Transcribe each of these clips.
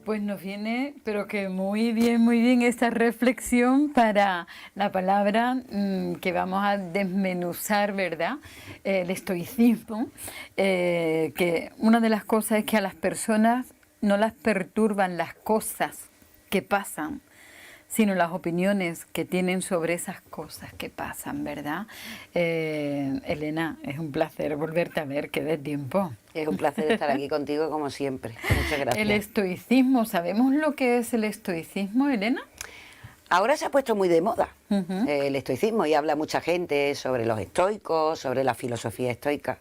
Pues nos viene, pero que muy bien esta reflexión para la palabra que vamos a desmenuzar, ¿verdad? El estoicismo, que una de las cosas es que a las personas no las perturban las cosas que pasan, sino las opiniones que tienen sobre esas cosas que pasan, ¿verdad? Elena, es un placer volverte a ver, que de tiempo. Es un placer estar aquí contigo como siempre. Muchas gracias. El estoicismo, ¿sabemos lo que es el estoicismo, Elena? Ahora se ha puesto muy de moda el estoicismo y habla mucha gente sobre los estoicos, sobre la filosofía estoica.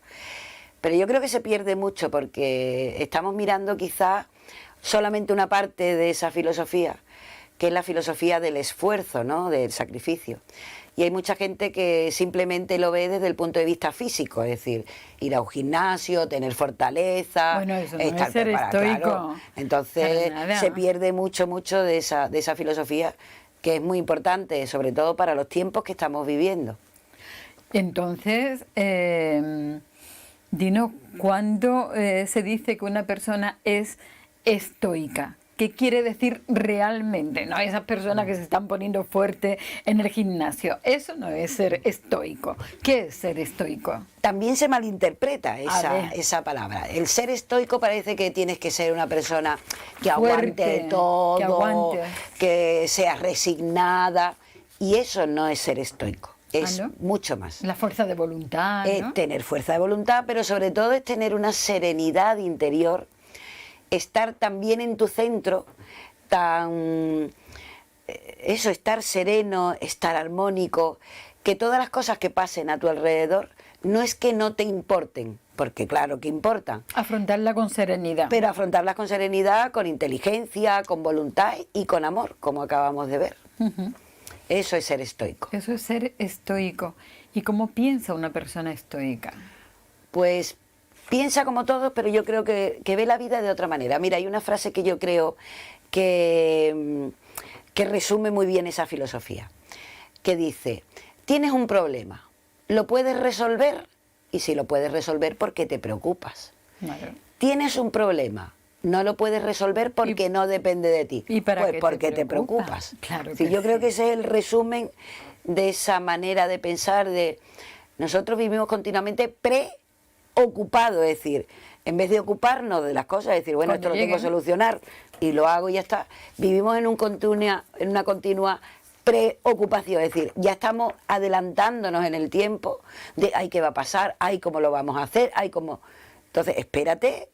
Pero yo creo que se pierde mucho porque estamos mirando quizás solamente una parte de esa filosofía, que es la filosofía del esfuerzo, ¿no? Del sacrificio. Y hay mucha gente que simplemente lo ve desde el punto de vista físico, es decir, ir a un gimnasio, tener fortaleza, bueno, eso no estar es ser preparado. estoico. Claro. Entonces se pierde mucho de esa filosofía, que es muy importante, sobre todo para los tiempos que estamos viviendo. Entonces, dinos, ¿cuándo se dice que una persona es estoica? ¿Qué quiere decir realmente? No esas personas que se están poniendo fuerte en el gimnasio. Eso no es ser estoico. ¿Qué es ser estoico? También se malinterpreta esa palabra. El ser estoico parece que tienes que ser una persona que aguante todo, que sea resignada. Y eso no es ser estoico. Es mucho más. La fuerza de voluntad, ¿no? Tener fuerza de voluntad, pero sobre todo es tener una serenidad interior, estar también en tu centro, estar sereno, estar armónico, que todas las cosas que pasen a tu alrededor no es que no te importen, porque claro que importan. Afrontarla con serenidad. Pero afrontarlas con serenidad, con inteligencia, con voluntad y con amor, como acabamos de ver. Eso es ser estoico. Eso es ser estoico. ¿Y cómo piensa una persona estoica? Pues piensa como todos, pero yo creo que ve la vida de otra manera. Mira, hay una frase que yo creo que resume muy bien esa filosofía, que dice: tienes un problema, ¿lo puedes resolver? Y si lo puedes resolver, ¿por qué te preocupas? Vale. Tienes un problema, no lo puedes resolver porque no depende de ti. ¿Y para pues qué porque te preocupas. Claro sí, yo creo que ese es el resumen de esa manera de pensar. Nosotros vivimos continuamente preocupados, es decir, en vez de ocuparnos de las cosas, es decir, bueno, esto lo tengo que solucionar y lo hago y ya está, vivimos en una continua preocupación, es decir, ya estamos adelantándonos en el tiempo de ay, qué va a pasar, ay, cómo lo vamos a hacer, ay, cómo. Entonces, espérate,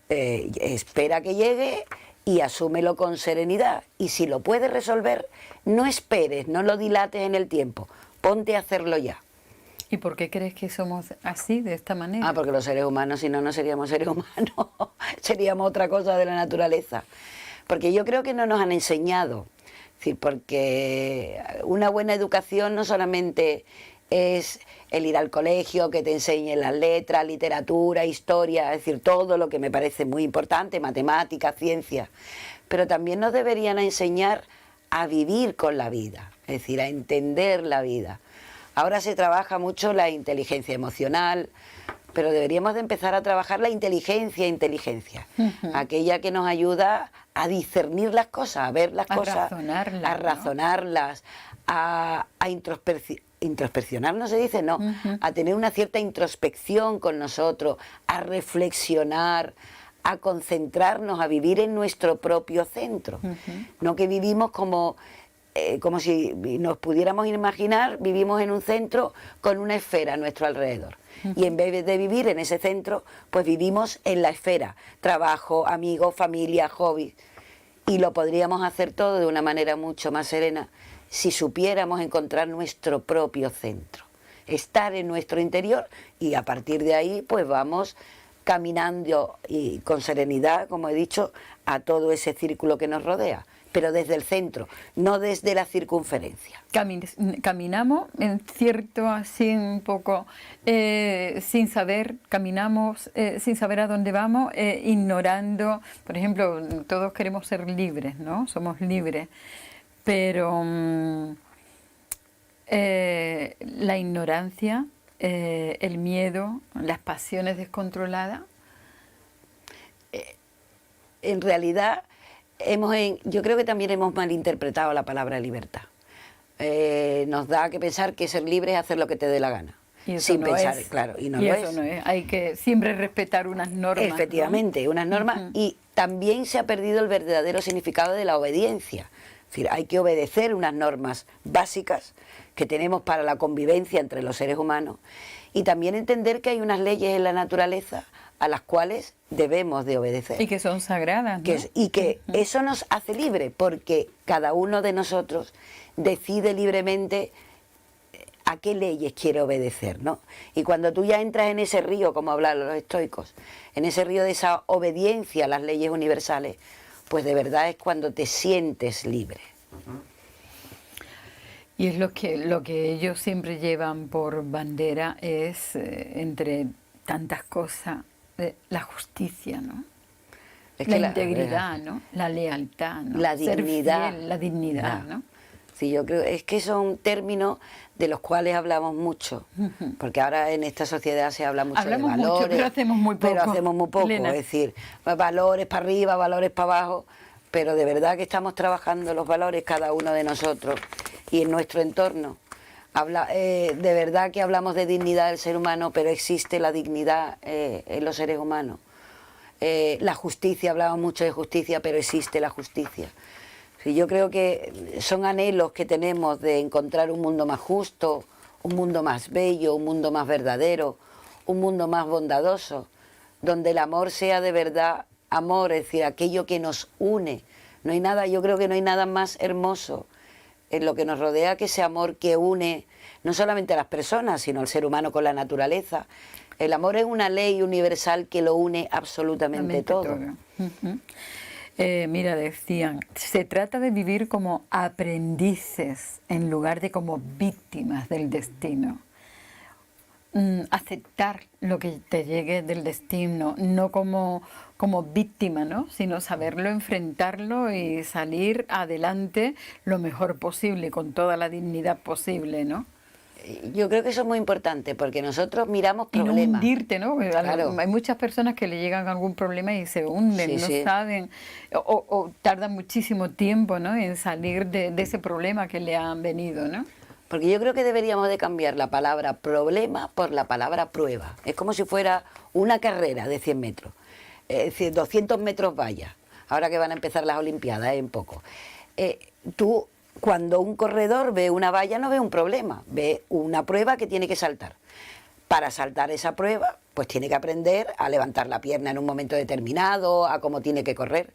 espera que llegue y asúmelo con serenidad. Y si lo puedes resolver, no esperes, no lo dilates en el tiempo, ponte a hacerlo ya. ¿Y por qué crees que somos así, de esta manera? Porque los seres humanos, si no, no seríamos seres humanos, seríamos otra cosa de la naturaleza. Porque yo creo que no nos han enseñado. Es decir, porque una buena educación no solamente es el ir al colegio, que te enseñen las letras, literatura, historia, es decir, todo lo que me parece muy importante, matemáticas, ciencia, pero también nos deberían enseñar a vivir con la vida, es decir, a entender la vida. Ahora se trabaja mucho la inteligencia emocional, pero deberíamos de empezar a trabajar la inteligencia, aquella que nos ayuda a discernir las cosas, a ver las cosas, a razonarlas, a introspeccionar, no se dice, no, a tener una cierta introspección con nosotros, a reflexionar, a concentrarnos, a vivir en nuestro propio centro, no que vivimos como si nos pudiéramos imaginar, vivimos en un centro con una esfera a nuestro alrededor. Y en vez de vivir en ese centro, pues vivimos en la esfera, trabajo, amigos, familia, hobbies. Y lo podríamos hacer todo de una manera mucho más serena si supiéramos encontrar nuestro propio centro, estar en nuestro interior, y a partir de ahí pues vamos caminando y con serenidad, como he dicho, a todo ese círculo que nos rodea, pero desde el centro, no desde la circunferencia. Caminamos en cierto, así un poco, sin saber, caminamos sin saber a dónde vamos, ignorando, por ejemplo, todos queremos ser libres, ¿no? Somos libres, pero la ignorancia, el miedo, las pasiones descontroladas. En realidad, yo creo que también hemos malinterpretado la palabra libertad. Nos da que pensar que ser libre es hacer lo que te dé la gana. Y eso Sin no pensar, es. claro, y no Y lo eso es. no es. Hay que siempre respetar unas normas, ¿no? Efectivamente, unas normas, y también se ha perdido el verdadero significado de la obediencia. Es decir, hay que obedecer unas normas básicas que tenemos para la convivencia entre los seres humanos, y también entender que hay unas leyes en la naturaleza a las cuales debemos de obedecer. Y que son sagradas, ¿no? Y que eso nos hace libre, porque cada uno de nosotros decide libremente a qué leyes quiere obedecer, ¿no? Y cuando tú ya entras en ese río, como hablan los estoicos, en ese río de esa obediencia a las leyes universales, pues de verdad es cuando te sientes libre. Y es lo que ellos siempre llevan por bandera es, entre tantas cosas, la justicia, ¿no? Es La que integridad, ¿no? La lealtad, ¿no? La Ser dignidad. fiel, la dignidad, ¿no? Sí, yo creo, es que son términos de los cuales hablamos mucho, porque ahora en esta sociedad se habla mucho Hablamos de valores, mucho, pero hacemos muy poco. pero hacemos muy poco, Elena. es decir, valores para arriba, valores para abajo, pero de verdad que estamos trabajando los valores cada uno de nosotros y en nuestro entorno. De verdad que hablamos de dignidad del ser humano, pero existe la dignidad en los seres humanos. La justicia, hablamos mucho de justicia, pero existe la justicia. Sí, yo creo que son anhelos que tenemos de encontrar un mundo más justo, un mundo más bello, un mundo más verdadero, un mundo más bondadoso, donde el amor sea de verdad amor, es decir, aquello que nos une. No hay nada, yo creo que no hay nada más hermoso en lo que nos rodea que ese amor que une no solamente a las personas, sino al ser humano con la naturaleza. El amor es una ley universal que lo une absolutamente todo. Mira, decían, se trata de vivir como aprendices en lugar de como víctimas del destino. Aceptar lo que te llegue del destino, no como víctima, ¿no? Sino saberlo, enfrentarlo y salir adelante lo mejor posible, con toda la dignidad posible, ¿no? Yo creo que eso es muy importante, porque nosotros miramos Y no problemas. hundirte, ¿no? Claro. Hay muchas personas que le llegan algún problema y se hunden, Sí, no sí. saben, o tardan muchísimo tiempo, ¿no? En salir de ese problema que le han venido, ¿no? Porque yo creo que deberíamos de cambiar la palabra problema por la palabra prueba. Es como si fuera una carrera de 100 metros. Es decir, 200 metros valla. Ahora que van a empezar las Olimpiadas, en poco. Tú, cuando un corredor ve una valla, no ve un problema, ve una prueba que tiene que saltar. Para saltar esa prueba, pues tiene que aprender a levantar la pierna en un momento determinado, a cómo tiene que correr.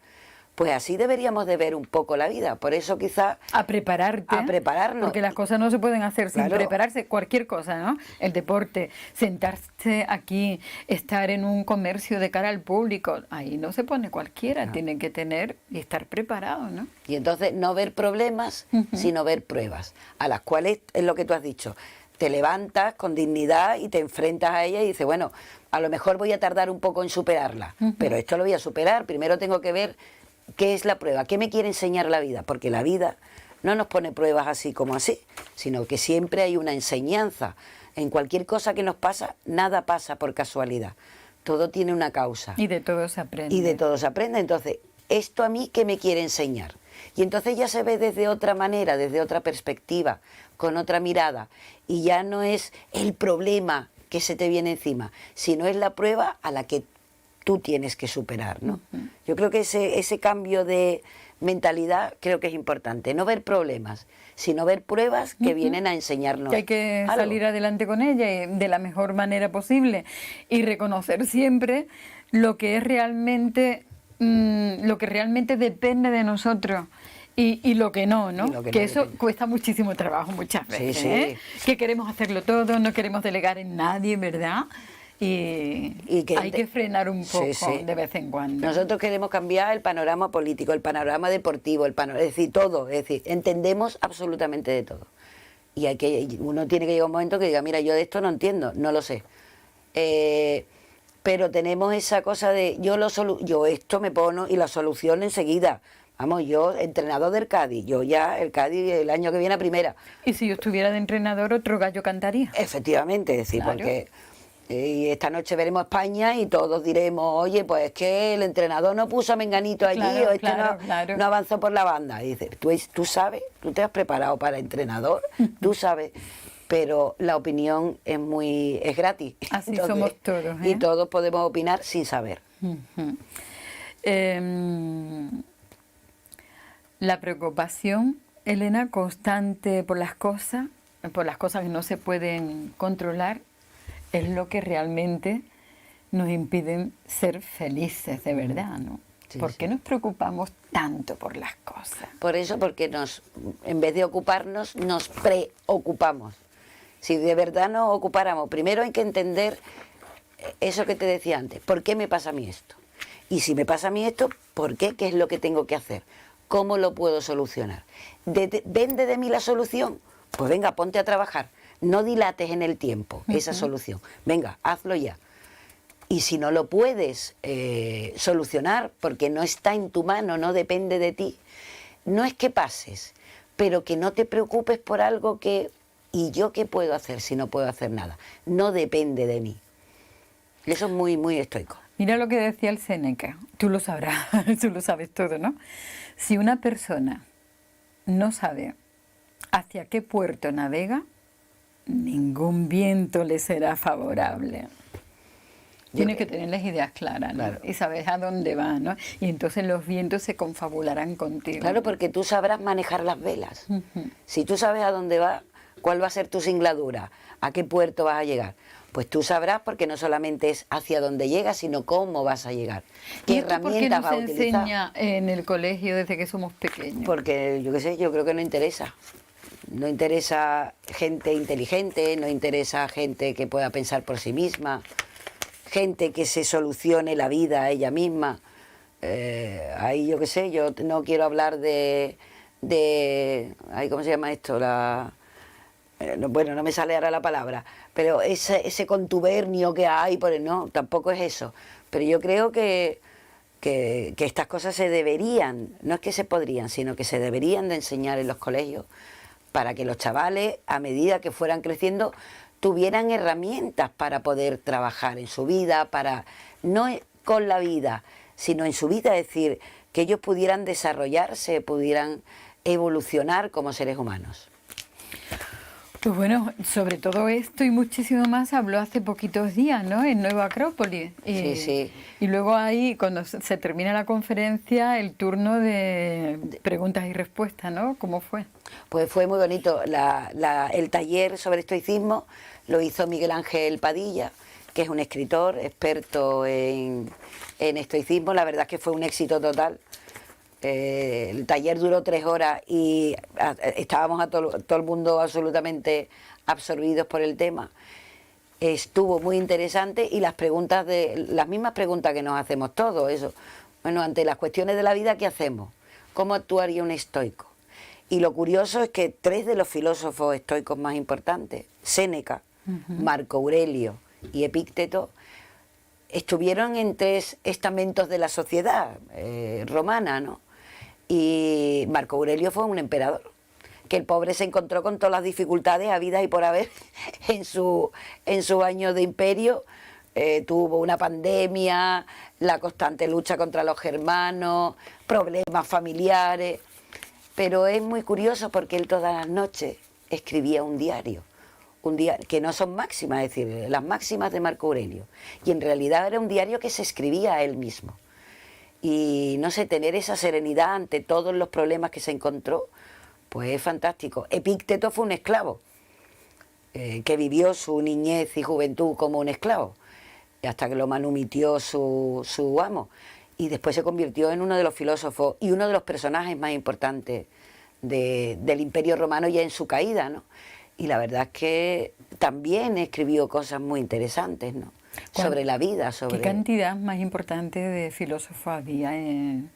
Pues así deberíamos de ver un poco la vida. Por eso quizás... A prepararte. A prepararnos. Porque las cosas no se pueden hacer sin Claro. prepararse. Cualquier cosa, ¿no? El deporte, sentarse aquí, estar en un comercio de cara al público. Ahí no se pone cualquiera. No. Tiene que tener y estar preparado, ¿no? Y entonces no ver problemas, sino ver pruebas, a las cuales, es lo que tú has dicho, te levantas con dignidad y te enfrentas a ella y dices, bueno, a lo mejor voy a tardar un poco en superarla, pero esto lo voy a superar. Primero tengo que ver qué es la prueba, qué me quiere enseñar la vida, porque la vida no nos pone pruebas así como así, sino que siempre hay una enseñanza. En cualquier cosa que nos pasa, nada pasa por casualidad, todo tiene una causa. Y de todo se aprende. Y de todo se aprende. Entonces, ¿esto a mí qué me quiere enseñar? Y entonces ya se ve desde otra manera, desde otra perspectiva, con otra mirada. Y ya no es el problema que se te viene encima, sino es la prueba a la que tú tienes que superar, ¿no? Yo creo que ese cambio de mentalidad creo que es importante. No ver problemas, sino ver pruebas que vienen a enseñarnos Que hay que algo. salir adelante con ella y de la mejor manera posible y reconocer siempre lo que es realmente lo que realmente depende de nosotros y lo que no, ¿no? Y lo que Que no eso depende. cuesta muchísimo trabajo muchas Sí, veces, sí. ¿eh? Que queremos hacerlo todo, no queremos delegar en nadie, ¿verdad? Y que hay que frenar un poco Sí, sí. de vez en cuando. Nosotros queremos cambiar el panorama político, el panorama deportivo, es decir, todo, es decir, entendemos absolutamente de todo. Y uno tiene que llegar a un momento que diga, mira, yo de esto no entiendo, no lo sé. Pero tenemos esa cosa de, yo esto me pongo y la solución enseguida. Vamos, yo, entrenador del Cádiz, yo ya, el Cádiz el año que viene a primera. Y si yo estuviera de entrenador, otro gallo cantaría. Efectivamente, es decir, Claro. porque Y esta noche veremos España y todos diremos, oye, pues es que el entrenador no puso a Menganito allí, Claro, o es claro, que claro. no avanzó por la banda. Y dices, tú sabes, tú te has preparado para entrenador, tú sabes, pero la opinión es gratis. Así somos todos, ¿eh? Y todos podemos opinar sin saber. Ujú. La preocupación, Elena, constante por las cosas que no se pueden controlar, es lo que realmente nos impiden ser felices de verdad, ¿no? Sí, ¿Por sí. qué nos preocupamos tanto por las cosas? Por eso, porque en vez de ocuparnos, nos preocupamos. Si de verdad nos ocupáramos, primero hay que entender eso que te decía antes, ¿por qué me pasa a mí esto? Y si me pasa a mí esto, ¿por qué? ¿Qué es lo que tengo que hacer? ¿Cómo lo puedo solucionar? ¿Depende de mí la solución? Pues venga, ponte a trabajar. No dilates en el tiempo esa solución. Venga, hazlo ya. Y si no lo puedes solucionar, porque no está en tu mano, no depende de ti, no es que pases, pero que no te preocupes por algo que... ¿Y yo qué puedo hacer si no puedo hacer nada? No depende de mí. Eso es muy, muy estoico. Mira lo que decía el Séneca, tú lo sabrás, tú lo sabes todo, ¿no? Si una persona no sabe hacia qué puerto navega, ningún viento le será favorable. Tienes que tener las ideas claras, ¿no? Claro. Y sabes a dónde va, ¿no? Y entonces los vientos se confabularán contigo. Claro, porque tú sabrás manejar las velas. Si tú sabes a dónde va, cuál va a ser tu singladura, a qué puerto vas a llegar, pues tú sabrás, porque no solamente es hacia dónde llegas, sino cómo vas a llegar. ¿Qué herramientas vas a utilizar? ¿Por qué no se enseña en el colegio desde que somos pequeños? Porque, yo qué sé, yo creo que no interesa. No interesa gente inteligente, no interesa gente que pueda pensar por sí misma, gente que se solucione la vida a ella misma. Ahí yo qué sé, yo no quiero hablar ahí, ¿cómo se llama esto? Bueno, no me sale ahora la palabra, pero ese contubernio que hay, no, tampoco es eso. Pero yo creo que estas cosas se deberían, no es que se podrían, sino que se deberían de enseñar en los colegios, para que los chavales, a medida que fueran creciendo, tuvieran herramientas para poder trabajar en su vida, no con la vida, sino en su vida, es decir, que ellos pudieran desarrollarse, pudieran evolucionar como seres humanos. Pues bueno, sobre todo esto y muchísimo más habló hace poquitos días, ¿no? En Nueva Acrópolis. Sí, sí. Y luego ahí, cuando se termina la conferencia, el turno de preguntas y respuestas, ¿no? ¿Cómo fue? Pues fue muy bonito. El taller sobre estoicismo lo hizo Miguel Ángel Padilla, que es un escritor experto en estoicismo. La verdad es que fue un éxito total. El taller duró 3 horas y estábamos todo el mundo absolutamente absorbidos por el tema. Estuvo muy interesante y las mismas preguntas que nos hacemos todos, eso. Bueno, ante las cuestiones de la vida, ¿qué hacemos? ¿Cómo actuaría un estoico? Y lo curioso es que 3 de los filósofos estoicos más importantes, Séneca, Marco Aurelio y Epícteto, estuvieron en 3 estamentos de la sociedad romana, ¿no? Y Marco Aurelio fue un emperador, que el pobre se encontró con todas las dificultades habidas y por haber en su año de imperio. Tuvo una pandemia, la constante lucha contra los germanos, problemas familiares, pero es muy curioso porque él todas las noches escribía un diario que no son máximas, es decir, las máximas de Marco Aurelio, y en realidad era un diario que se escribía a él mismo. Y no sé, tener esa serenidad ante todos los problemas que se encontró, pues es fantástico. Epícteto fue un esclavo, que vivió su niñez y juventud como un esclavo, hasta que lo manumitió su amo. Y después se convirtió en uno de los filósofos y uno de los personajes más importantes del Imperio Romano ya en su caída, ¿no? Y la verdad es que también escribió cosas muy interesantes, ¿no? Sobre la vida, sobre... ¿Qué cantidad más importante de filósofos había en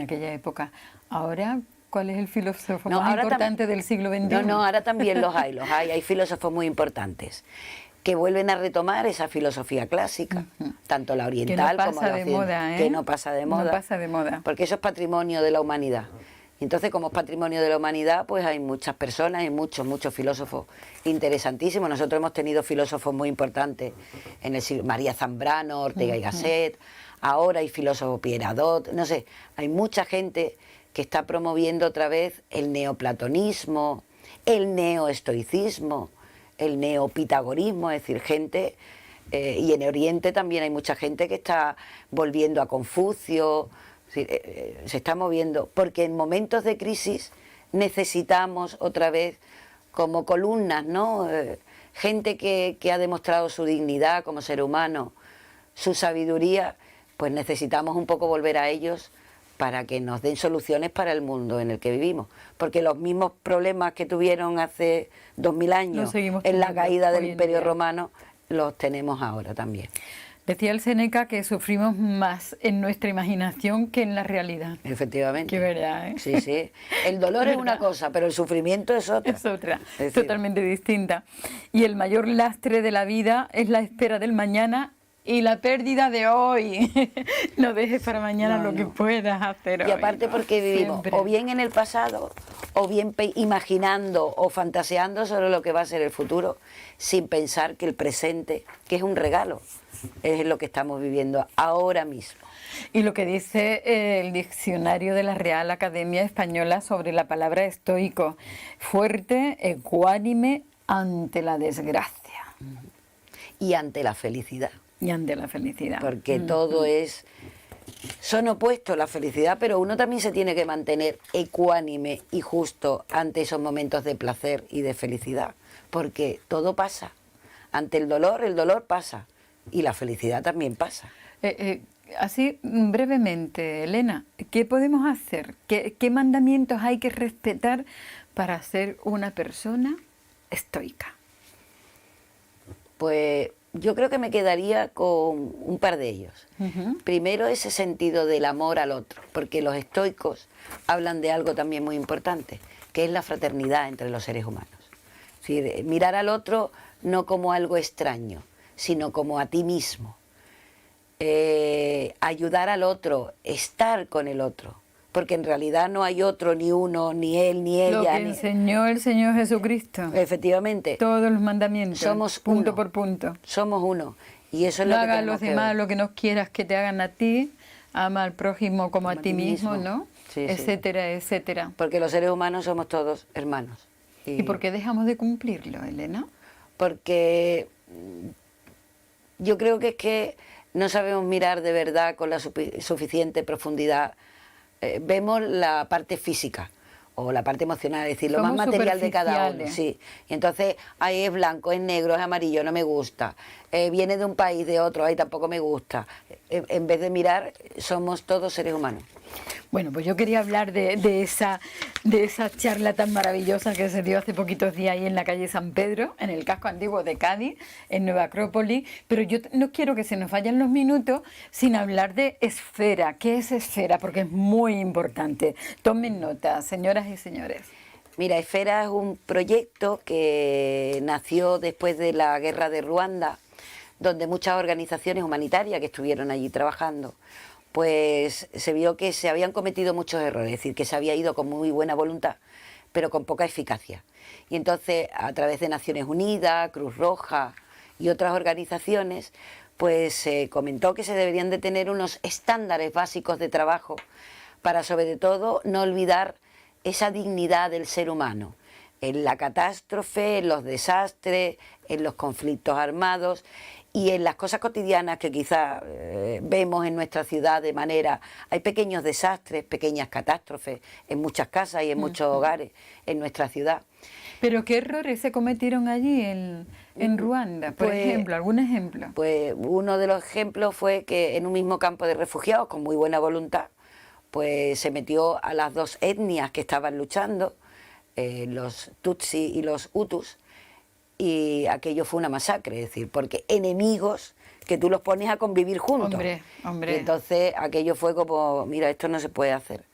aquella época? Ahora, ¿cuál es el filósofo más importante del siglo XXI? No, ahora también los hay. Hay filósofos muy importantes que vuelven a retomar esa filosofía clásica, tanto la oriental como la occidental, que no pasa de moda. No pasa de moda. Porque eso es patrimonio de la humanidad. Entonces, como es patrimonio de la humanidad, pues hay muchas personas, hay muchos filósofos interesantísimos. Nosotros hemos tenido filósofos muy importantes en el siglo, María Zambrano, Ortega y Gasset, ahora hay filósofo Pierre Hadot, no sé, hay mucha gente que está promoviendo otra vez el neoplatonismo, el neoestoicismo, el neopitagorismo, es decir, gente, y en Oriente también hay mucha gente que está volviendo a Confucio, se está moviendo, porque en momentos de crisis necesitamos otra vez como columnas, ¿no? Gente que ha demostrado su dignidad como ser humano, su sabiduría, pues necesitamos un poco volver a ellos para que nos den soluciones para el mundo en el que vivimos, porque los mismos problemas que tuvieron hace 2000 años en la caída del Imperio Romano los tenemos ahora también. Decía el Séneca que sufrimos más en nuestra imaginación que en la realidad. Efectivamente. Qué verdad, ¿eh? Sí, sí. El dolor es una cosa, pero el sufrimiento es otra. Es otra, totalmente distinta. Y el mayor lastre de la vida es la espera del mañana y la pérdida de hoy. No dejes para mañana lo que puedas hacer hoy. Y aparte porque vivimos siempre o bien en el pasado, o bien imaginando o fantaseando sobre lo que va a ser el futuro, sin pensar que el presente, que es un regalo, es lo que estamos viviendo ahora mismo. Y lo que dice el diccionario de la Real Academia Española sobre la palabra estoico: fuerte, ecuánime ante la desgracia. Y ante la felicidad. Y ante la felicidad. Porque todo es... Son opuestos la felicidad, pero uno también se tiene que mantener ecuánime y justo ante esos momentos de placer y de felicidad. Porque todo pasa. Ante el dolor pasa. Y la felicidad también pasa. Así brevemente, Elena, ¿qué podemos hacer? ¿Qué mandamientos hay que respetar para ser una persona estoica? Pues yo creo que me quedaría con un par de ellos. Primero, ese sentido del amor al otro, porque los estoicos hablan de algo también muy importante, que es la fraternidad entre los seres humanos. Es decir, mirar al otro no como algo extraño, sino como a ti mismo. Ayudar al otro, estar con el otro, porque en realidad no hay otro, ni uno, ni él, ni ella. Lo que enseñó el Señor Jesucristo. Efectivamente. Todos los mandamientos. Somos punto uno. Por punto. Somos uno. Y eso es no lo que hagas a tenemos los demás lo que no quieras que te hagan a ti, ama al prójimo como a ti mismo, ¿no? Sí, etcétera, etcétera. Porque los seres humanos somos todos hermanos. ¿Y por qué dejamos de cumplirlo, Elena? Porque yo creo que es que no sabemos mirar de verdad con la suficiente profundidad. Vemos la parte física o la parte emocional, es decir, lo más material de cada uno. Sí. Y entonces, ahí es blanco, es negro, es amarillo, no me gusta. Viene de un país, de otro, ahí tampoco me gusta. En vez de mirar, somos todos seres humanos. Bueno, pues yo quería hablar de esa charla tan maravillosa que se dio hace poquitos días ahí en la calle San Pedro, en el casco antiguo de Cádiz, en Nueva Acrópolis, pero yo no quiero que se nos vayan los minutos sin hablar de esfera. ¿Qué es esfera? Porque es muy importante. Tomen nota, señoras y señores. Mira, Esfera es un proyecto que nació después de la guerra de Ruanda, donde muchas organizaciones humanitarias que estuvieron allí trabajando, pues se vio que se habían cometido muchos errores, es decir, que se había ido con muy buena voluntad, pero con poca eficacia. Y entonces, a través de Naciones Unidas, Cruz Roja y otras organizaciones, pues se comentó que se deberían de tener unos estándares básicos de trabajo para, sobre todo, no olvidar esa dignidad del ser humano, en la catástrofe, en los desastres, en los conflictos armados y en las cosas cotidianas que quizás vemos en nuestra ciudad de manera... Hay pequeños desastres, pequeñas catástrofes en muchas casas y en muchos hogares en nuestra ciudad. ¿Pero qué errores se cometieron allí en Ruanda? Por ejemplo, ¿algún ejemplo? Pues uno de los ejemplos fue que en un mismo campo de refugiados, con muy buena voluntad, pues se metió a las dos etnias que estaban luchando, los Tutsi y los Hutus, y aquello fue una masacre, es decir, porque enemigos que tú los pones a convivir juntos. Hombre. Y entonces aquello fue como, mira, esto no se puede hacer.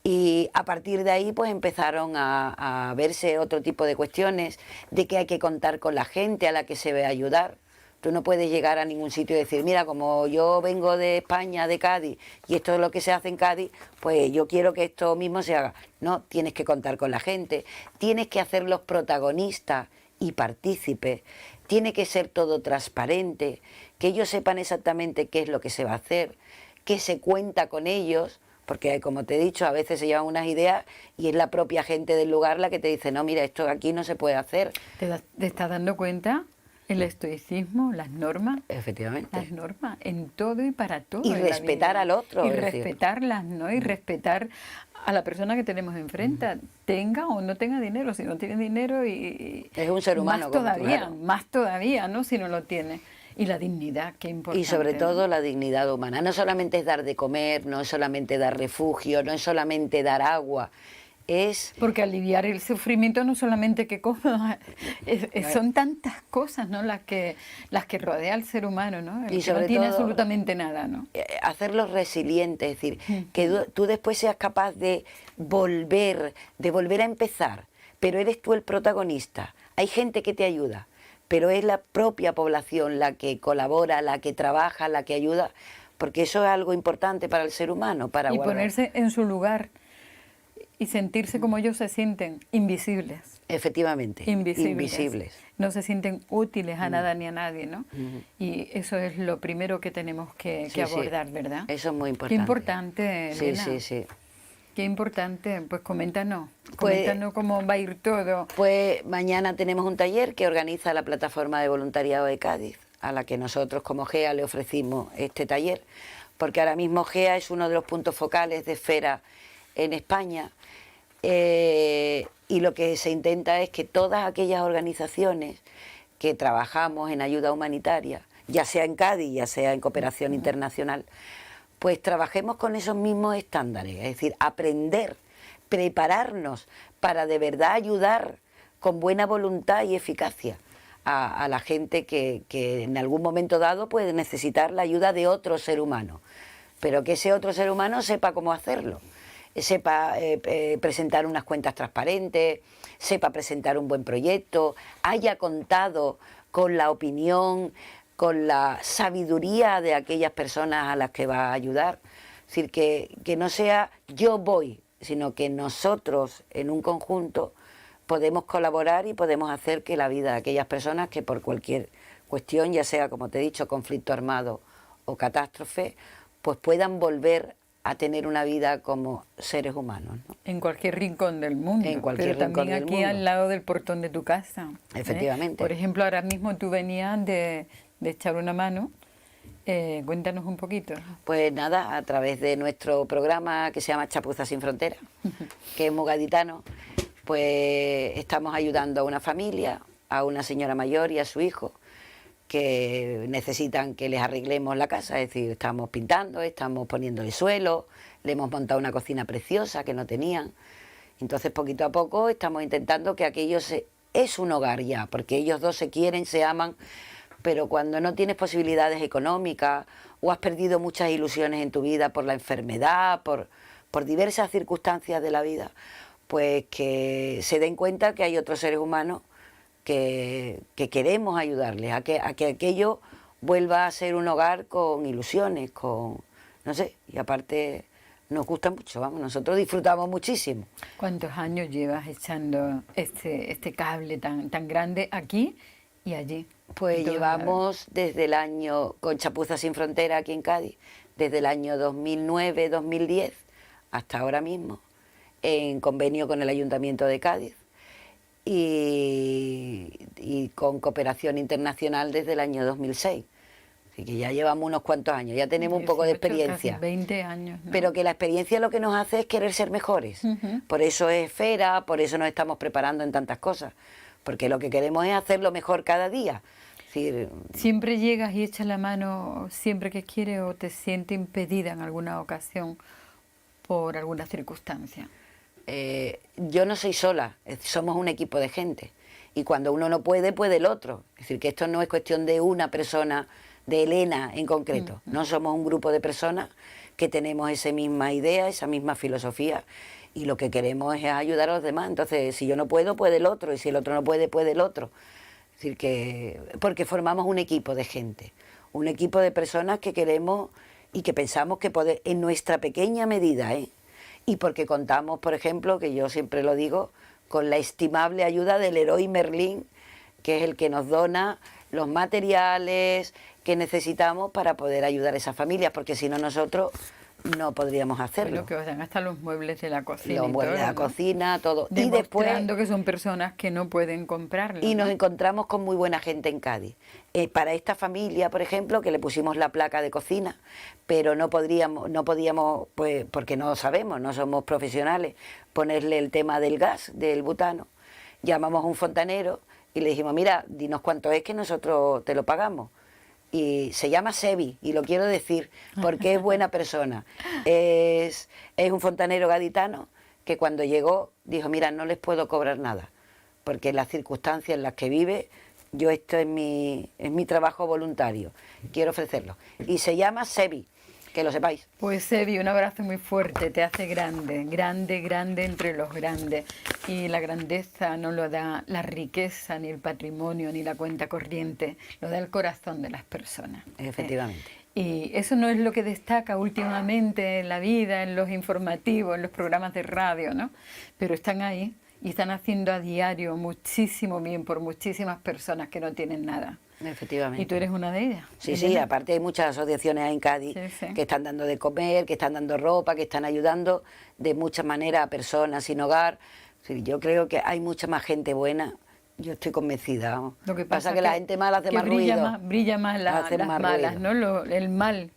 Y a partir de ahí pues empezaron a verse otro tipo de cuestiones, de que hay que contar con la gente a la que se ve ayudar, Tú no puedes llegar a ningún sitio y decir, mira, como yo vengo de España, de Cádiz, y esto es lo que se hace en Cádiz, pues yo quiero que esto mismo se haga. No, tienes que contar con la gente, tienes que hacerlos protagonistas y partícipes, tiene que ser todo transparente, que ellos sepan exactamente qué es lo que se va a hacer, que se cuenta con ellos, porque como te he dicho, a veces se llevan unas ideas y es la propia gente del lugar la que te dice, no, mira, esto aquí no se puede hacer. ¿Te estás dando cuenta? El estoicismo, las normas. Efectivamente. Las normas, en todo y para todo. Y respetar al otro. Y es decir, respetarlas, ¿no? Y respetar a la persona que tenemos enfrente, tenga o no tenga dinero. Si no tiene dinero y es un ser humano. Más todavía, ¿no? Si no lo tiene. Y la dignidad, qué importante. Y sobre todo la dignidad humana. No solamente es dar de comer, no es solamente dar refugio, no es solamente dar agua. Porque aliviar el sufrimiento no solamente que coma, son tantas cosas, ¿no? las que rodea al ser humano, ¿no? El y que no tiene absolutamente nada, ¿no? Hacerlos resilientes, es decir, que tú después seas capaz de volver a empezar, pero eres tú el protagonista. Hay gente que te ayuda, pero es la propia población la que colabora, la que trabaja, la que ayuda, porque eso es algo importante para el ser humano, para guardar. Ponerse en su lugar. Y sentirse como ellos se sienten, invisibles. Efectivamente, invisibles. No se sienten útiles a nada ni a nadie, ¿no? Y eso es lo primero que tenemos que abordar, ¿verdad? Eso es muy importante. Qué importante, Elena. Sí. Qué importante. Pues coméntanos cómo va a ir todo. Pues mañana tenemos un taller que organiza la Plataforma de Voluntariado de Cádiz, a la que nosotros como GEA le ofrecimos este taller, porque ahora mismo GEA es uno de los puntos focales de Esfera en España. Y lo que se intenta es que todas aquellas organizaciones que trabajamos en ayuda humanitaria, ya sea en Cádiz, ya sea en cooperación internacional, pues trabajemos con esos mismos estándares, es decir, aprender, prepararnos para de verdad ayudar con buena voluntad y eficacia a la gente que en algún momento dado puede necesitar la ayuda de otro ser humano, pero que ese otro ser humano sepa cómo hacerlo. Sepa presentar unas cuentas transparentes, sepa presentar un buen proyecto, haya contado con la opinión, con la sabiduría de aquellas personas a las que va a ayudar. Es decir, que no sea yo voy, sino que nosotros en un conjunto podemos colaborar y podemos hacer que la vida de aquellas personas que por cualquier cuestión, ya sea, como te he dicho, conflicto armado o catástrofe, pues puedan volver a tener una vida como seres humanos, ¿no? En cualquier rincón del mundo, pero también aquí al lado del portón de tu casa. Efectivamente. Por ejemplo, ahora mismo tú venías de echar una mano. Cuéntanos un poquito. Pues nada, a través de nuestro programa que se llama Chapuzas sin Fronteras, que es muy gaditano, pues estamos ayudando a una familia, a una señora mayor y a su hijo, que necesitan que les arreglemos la casa, es decir, estamos pintando, estamos poniéndole suelo, le hemos montado una cocina preciosa que no tenían. Entonces, poquito a poco estamos intentando que aquello es un hogar ya, porque ellos dos se quieren, se aman, pero cuando no tienes posibilidades económicas o has perdido muchas ilusiones en tu vida por la enfermedad, por diversas circunstancias de la vida, pues que se den cuenta que hay otros seres humanos que queremos ayudarles a que aquello vuelva a ser un hogar con ilusiones, no sé, y aparte nos gusta mucho, vamos, nosotros disfrutamos muchísimo. ¿Cuántos años llevas echando este cable tan grande aquí y allí? Pues llevamos desde el año, con Chapuzas sin Frontera aquí en Cádiz, desde el año 2009-2010 hasta ahora mismo, en convenio con el Ayuntamiento de Cádiz, y con cooperación internacional desde el año 2006. Así que ya llevamos unos cuantos años, ya tenemos un poco de experiencia. Casi 20 años, ¿no? Pero que la experiencia lo que nos hace es querer ser mejores. Por eso es Esfera, por eso nos estamos preparando en tantas cosas. Porque lo que queremos es hacerlo mejor cada día. Es decir, ¿siempre llegas y echas la mano siempre que quieres o te sientes impedida en alguna ocasión por alguna circunstancia? Yo no soy sola, somos un equipo de gente. Y cuando uno no puede, puede el otro. Es decir, que esto no es cuestión de una persona, de Elena en concreto. No somos un grupo de personas que tenemos esa misma idea, esa misma filosofía, y lo que queremos es ayudar a los demás. Entonces, si yo no puedo, puede el otro, y si el otro no puede, puede el otro. Es decir, porque formamos un equipo de gente, un equipo de personas que queremos y que pensamos que en nuestra pequeña medida, y porque contamos, por ejemplo, que yo siempre lo digo, con la estimable ayuda del Leroy Merlin, que es el que nos dona los materiales que necesitamos para poder ayudar a esas familias, porque si no nosotros no podríamos hacerlo. Bueno, que os dan hasta los muebles de la cocina. Los muebles de la cocina, todo. Demostrando que son personas que no pueden comprarlo. Y nos encontramos con muy buena gente en Cádiz. Para esta familia, por ejemplo, que le pusimos la placa de cocina, pero no podíamos, pues, porque no sabemos, no somos profesionales, ponerle el tema del gas, del butano. Llamamos a un fontanero y le dijimos, mira, dinos cuánto es que nosotros te lo pagamos. Y se llama Sebi, y lo quiero decir porque es buena persona. Es un fontanero gaditano que cuando llegó dijo, mira, no les puedo cobrar nada, porque en las circunstancias en las que vive, esto es mi trabajo voluntario, quiero ofrecerlo. Y se llama Sebi, que lo sepáis. Pues Sebi, un abrazo muy fuerte, te hace grande, grande, grande entre los grandes. Y la grandeza no lo da la riqueza, ni el patrimonio, ni la cuenta corriente, lo da el corazón de las personas. Efectivamente. Y eso no es lo que destaca últimamente en la vida, en los informativos, en los programas de radio, ¿no? Pero están ahí y están haciendo a diario muchísimo bien por muchísimas personas que no tienen nada. Efectivamente. Y tú eres una de ellas. Sí, sí, aparte hay muchas asociaciones en Cádiz que están dando de comer, que están dando ropa, que están ayudando de muchas maneras a personas sin hogar. Sí, yo creo que hay mucha más gente buena, yo estoy convencida. Vamos. Lo que pasa es que la gente mala hace más ruido. Brilla más las malas, ¿no? El mal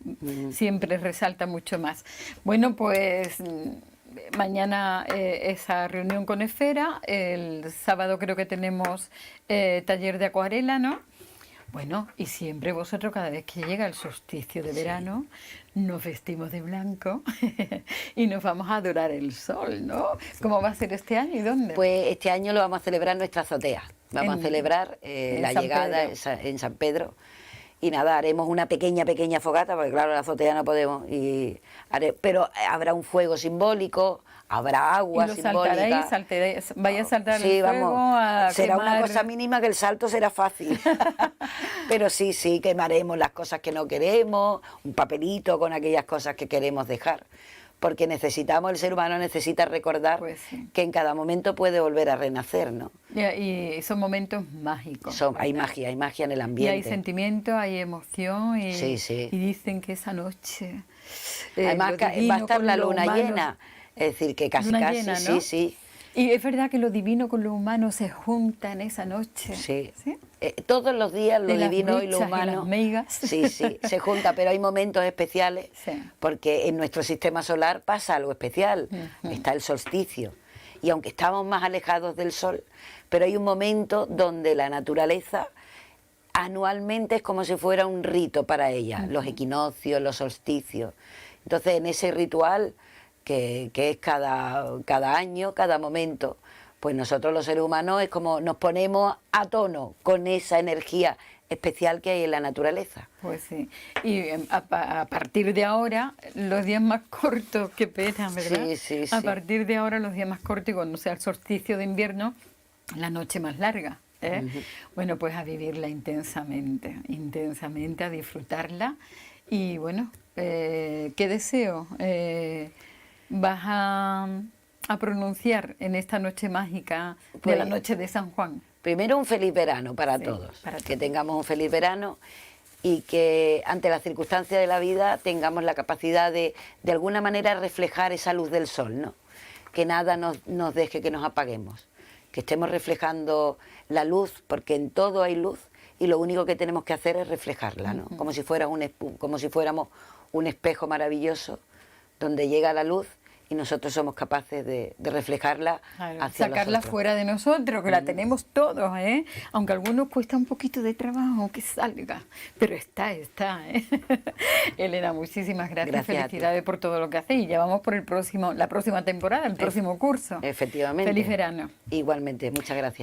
siempre resalta mucho más. Bueno, pues mañana esa reunión con Esfera, el sábado creo que tenemos taller de acuarela, ¿no? Bueno, y siempre vosotros, cada vez que llega el solsticio de verano, nos vestimos de blanco y nos vamos a adorar el sol, ¿no? ¿Cómo va a ser este año y dónde? Pues este año lo vamos a celebrar en nuestra azotea. Vamos a celebrar la llegada en San Pedro. Y nada, haremos una pequeña fogata, porque claro, la azotea no podemos. Pero habrá un fuego simbólico, habrá agua simbólica. Vaya a saltar sí, el fuego, vamos, será quemar. una cosa mínima, que el salto será fácil. Pero sí, quemaremos las cosas que no queremos, un papelito con aquellas cosas que queremos dejar. Porque el ser humano necesita recordar que en cada momento puede volver a renacer, ¿no? Y son momentos mágicos. Hay magia en el ambiente. Y hay sentimiento, hay emoción, y dicen que esa noche... Además va a estar la luna llena, es decir, que casi, llena, ¿no? sí. Y es verdad que lo divino con lo humano se juntan esa noche. Sí. Todos los días lo divino y lo humano. Y las meigas. Sí, se junta, pero hay momentos especiales, porque en nuestro sistema solar pasa algo especial. Está el solsticio. Y aunque estamos más alejados del sol, pero hay un momento donde la naturaleza anualmente es como si fuera un rito para ella, los equinoccios, los solsticios. Entonces, en ese ritual, que es cada año, cada momento, pues nosotros los seres humanos es como nos ponemos a tono con esa energía especial que hay en la naturaleza. Pues sí, y a partir de ahora, los días más cortos, qué pena, ¿verdad? Sí. A partir de ahora, los días más cortos, y cuando sea el solsticio de invierno, la noche más larga. Bueno, pues a vivirla intensamente, a disfrutarla. Y bueno, ¿qué deseo vas a pronunciar en esta noche mágica de la noche de San Juan? Primero, un feliz verano para todos, que tengamos un feliz verano y que ante las circunstancias de la vida tengamos la capacidad de alguna manera reflejar esa luz del sol, ¿no? Que nada nos deje que nos apaguemos, que estemos reflejando la luz, porque en todo hay luz y lo único que tenemos que hacer es reflejarla, ¿no? Como si fuéramos un espejo maravilloso donde llega la luz y nosotros somos capaces de reflejarla hacia sacarla fuera de nosotros, que la tenemos todos, aunque a algunos cuesta un poquito de trabajo que salga, pero está. Elena, muchísimas gracias. Felicidades por todo lo que hacéis, y ya vamos por la próxima temporada, el próximo curso. Efectivamente. Feliz verano. Igualmente, muchas gracias.